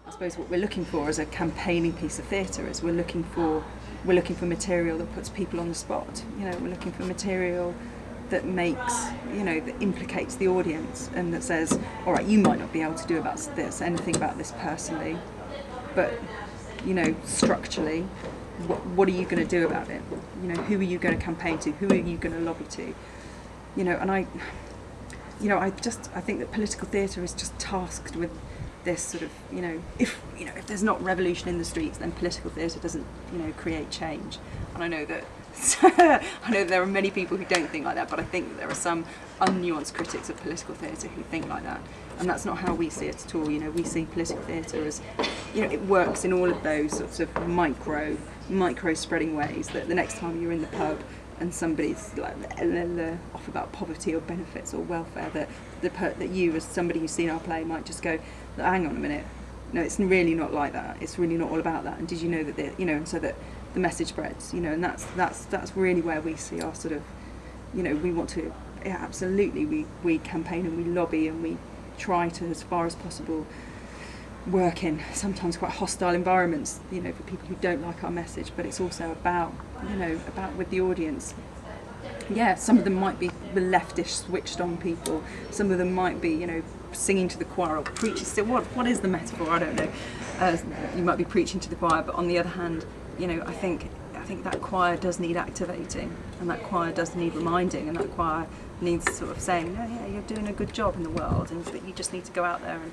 I suppose what we're looking for as a campaigning piece of theatre is we're looking for material that puts people on the spot. You know, we're looking for material that makes, you know, that implicates the audience and that says, all right, you might not be able to do about this, anything about this personally, but, you know, structurally, what are you going to do about it? You know, who are you going to campaign to? Who are you going to lobby to? You know, and I think that political theatre is just tasked with this sort of, if there's not revolution in the streets, then political theatre doesn't, create change. And I know that there are many people who don't think like that, but I think that there are some unnuanced critics of political theatre who think like that, and that's not how we see it at all. You know, we see political theatre as, it works in all of those sorts of micro spreading ways, that the next time you're in the pub and somebody's like off about poverty or benefits or welfare, that you, as somebody who's seen our play, might just go, hang on a minute, no, it's really not like that. It's really not all about that. And did you know that and so that the message spreads, and that's really where we see our sort of, we want to, absolutely, we campaign and we lobby and we try to, as far as possible, work in sometimes quite hostile environments, for people who don't like our message. But it's also about with the audience. Yeah, some of them might be the leftish switched on people. Some of them might be, singing to the choir or preaching. So what is the metaphor? I don't know. You might be preaching to the choir, but on the other hand, I think that choir does need activating, and that choir does need reminding, and that choir needs sort of saying, oh yeah, you're doing a good job in the world, and that you just need to go out there and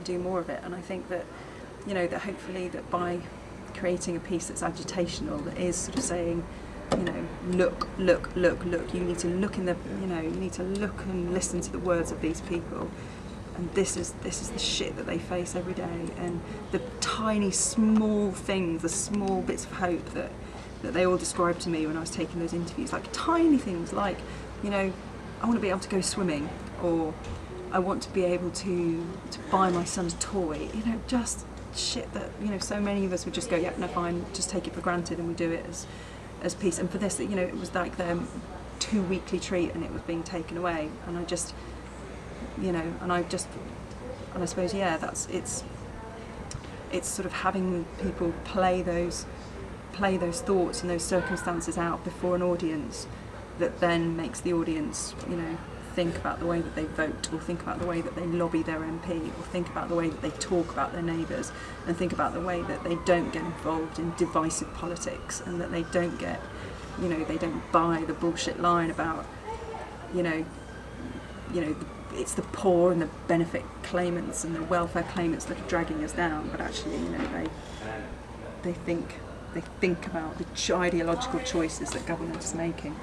do more of it. And I think that, that hopefully that by creating a piece that's agitational, that is sort of saying, look, you need to look in the, you need to look and listen to the words of these people. And this is the shit that they face every day, and the tiny, small things, the small bits of hope that they all described to me when I was taking those interviews, like tiny things like, I want to be able to go swimming, or I want to be able to buy my son's toy, just shit that, so many of us would just go, yeah, no, fine, just take it for granted, and we do it as peace. And for this, it was like their 2-weekly treat, and it was being taken away, and I just, and I suppose, yeah, it's sort of having people play those thoughts and those circumstances out before an audience, that then makes the audience, think about the way that they vote, or think about the way that they lobby their MP, or think about the way that they talk about their neighbours, and think about the way that they don't get involved in divisive politics, and that they don't get, they don't buy the bullshit line about, it's the poor and the benefit claimants and the welfare claimants that are dragging us down, but actually, they think about the ideological choices that government is making.